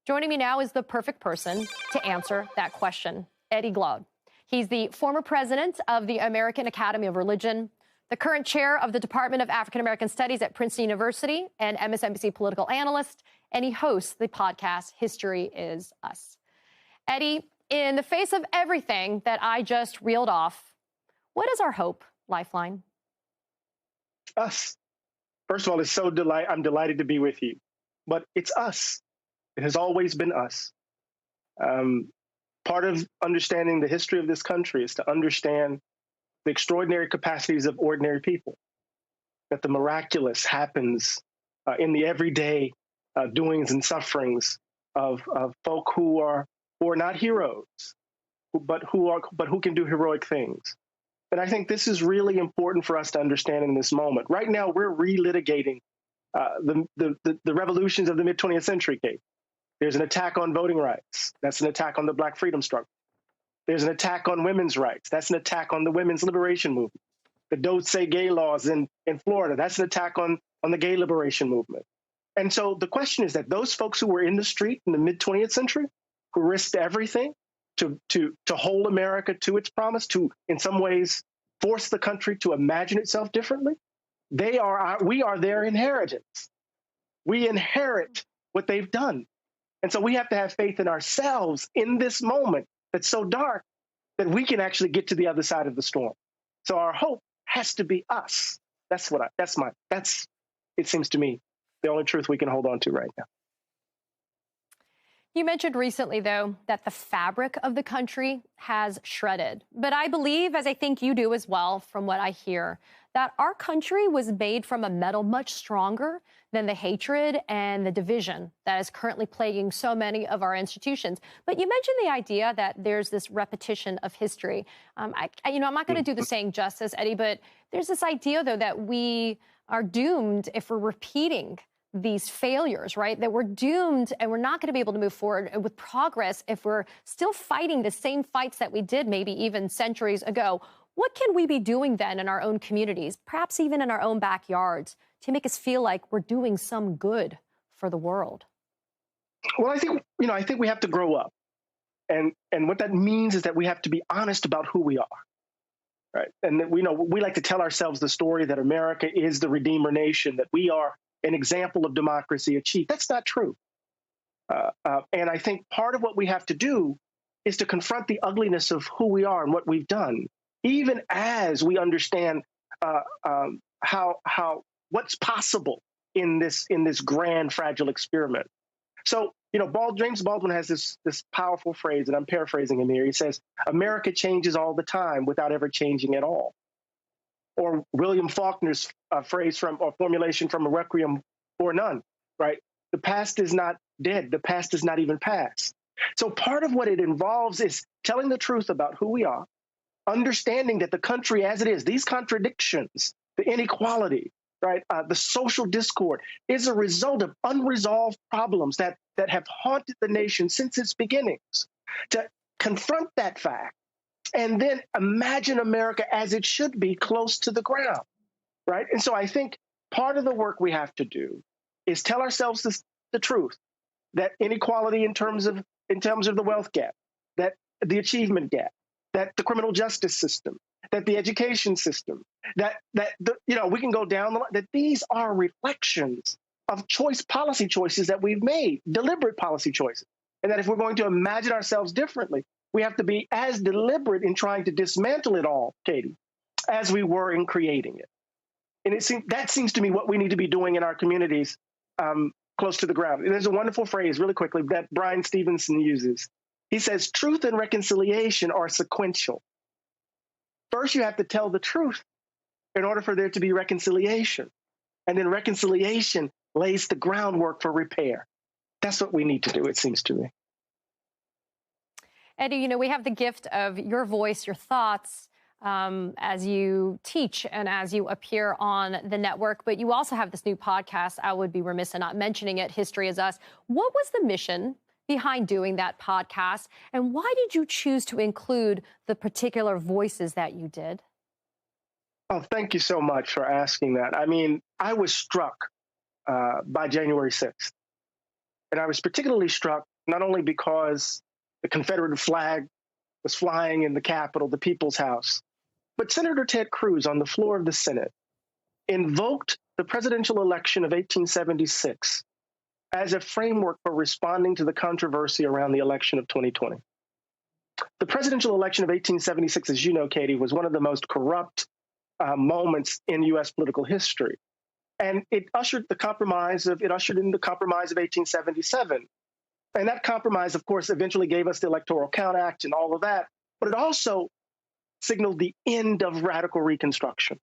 Joining me now is the perfect person to answer that question, Eddie Glaude. He's the former president of the American Academy of Religion, the current chair of the Department of African American Studies at Princeton University, and MSNBC political analyst, and he hosts the podcast History is Us. Eddie, in the face of everything that I just reeled off, what is our hope lifeline? Us. First of all, I'm delighted to be with you, but it's us. It has always been us. Part of understanding the history of this country is to understand the extraordinary capacities of ordinary people, that the miraculous happens in the everyday doings and sufferings of folk who are not heroes, but who can do heroic things. And I think this is really important for us to understand in this moment. Right now, we're relitigating the revolutions of the mid-20th century, Kate. There's an attack on voting rights. That's an attack on the Black freedom struggle. There's an attack on women's rights. That's an attack on the women's liberation movement. The Don't Say Gay laws in Florida, that's an attack on the gay liberation movement. And so the question is that those folks who were in the street in the mid-20th century, who risked everything to hold America to its promise, to in some ways force the country to imagine itself differently, we are their inheritance. We inherit what they've done. And so we have to have faith in ourselves in this moment that's so dark that we can actually get to the other side of the storm. So our hope has to be us. It seems to me, the only truth we can hold on to right now. You mentioned recently, though, that the fabric of the country has shredded. But I believe, as I think you do as well, from what I hear, that our country was made from a metal much stronger than the hatred and the division that is currently plaguing so many of our institutions. But you mentioned the idea that there's this repetition of history. I'm not going to do the saying justice, Eddie, but there's this idea, though, that we are doomed if we're repeating these failures, right? That we're doomed and we're not going to be able to move forward with progress if we're still fighting the same fights that we did maybe even centuries ago. What can we be doing then in our own communities, perhaps even in our own backyards, to make us feel like we're doing some good for the world? Well, I think we have to grow up. And what that means is that we have to be honest about who we are. Right? And that we like to tell ourselves the story that America is the Redeemer nation, that we are an example of democracy achieved. That's not true. And I think part of what we have to do is to confront the ugliness of who we are and what we've done, even as we understand what's possible in this grand, fragile experiment. So, James Baldwin has this powerful phrase, and I'm paraphrasing him here. He says, "America changes all the time without ever changing at all." Or William Faulkner's formulation from A Requiem for None, right? The past is not dead. The past is not even past. So part of what it involves is telling the truth about who we are, understanding that the country as it is, these contradictions, the inequality, right, the social discord is a result of unresolved problems that have haunted the nation since its beginnings. To confront that fact, and then imagine America as it should be, close to the ground, right? And so I think part of the work we have to do is tell ourselves the truth, that inequality in terms of the wealth gap, that the achievement gap, that the criminal justice system, that the education system, we can go down the line, that these are reflections of policy choices that we've made, deliberate policy choices. And that if we're going to imagine ourselves differently, we have to be as deliberate in trying to dismantle it all, Katie, as we were in creating it. And that seems to me what we need to be doing in our communities close to the ground. And there's a wonderful phrase, really quickly, that Brian Stevenson uses. He says, truth and reconciliation are sequential. First, you have to tell the truth in order for there to be reconciliation. And then reconciliation lays the groundwork for repair. That's what we need to do, it seems to me. Eddie, we have the gift of your voice, your thoughts, as you teach and as you appear on the network. But you also have this new podcast. I would be remiss in not mentioning it, History is Us. What was the mission behind doing that podcast? And why did you choose to include the particular voices that you did? Oh, thank you so much for asking that. I mean, I was struck by January 6th. And I was particularly struck not only because the Confederate flag was flying in the Capitol, the People's House, but Senator Ted Cruz on the floor of the Senate invoked the presidential election of 1876 as a framework for responding to the controversy around the election of 2020. The presidential election of 1876, as you know, Katie, was one of the most corrupt moments in U.S. political history. And it ushered in the compromise of 1877. And that compromise, of course, eventually gave us the Electoral Count Act and all of that. But it also signaled the end of radical Reconstruction.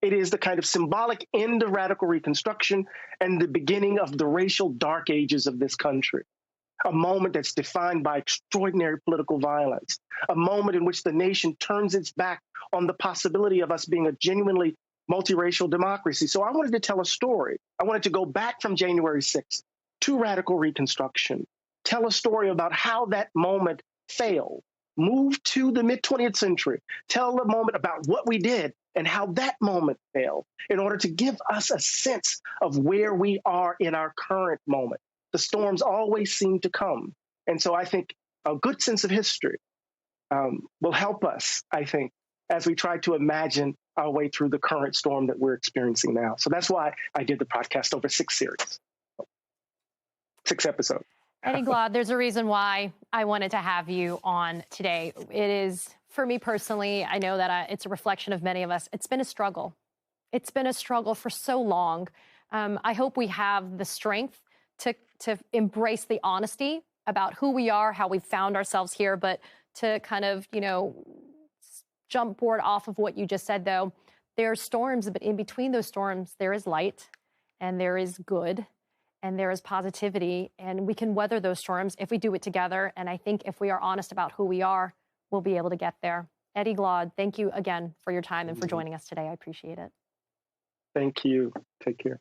It is the kind of symbolic end of radical Reconstruction and the beginning of the racial dark ages of this country. A moment that's defined by extraordinary political violence, a moment in which the nation turns its back on the possibility of us being a genuinely multiracial democracy. So I wanted to tell a story. I wanted to go back from January 6th to radical Reconstruction, tell a story about how that moment failed, move to the mid-20th century, tell a moment about what we did and how that moment failed in order to give us a sense of where we are in our current moment. The storms always seem to come. And so I think a good sense of history will help us, I think, as we try to imagine our way through the current storm that we're experiencing now. So that's why I did the podcast over 6 episodes. Eddie Glaude, there's a reason why I wanted to have you on today. It is, for me personally, I know that it's a reflection of many of us. It's been a struggle. It's been a struggle for so long. I hope we have the strength to embrace the honesty about who we are, how we found ourselves here, but to kind of, jump board off of what you just said, though. There are storms, but in between those storms, there is light and there is good and there is positivity, and we can weather those storms if we do it together. And I think if we are honest about who we are, we'll be able to get there. Eddie Glaude, thank you again for your time and for joining us today. I appreciate it. Thank you. Take care.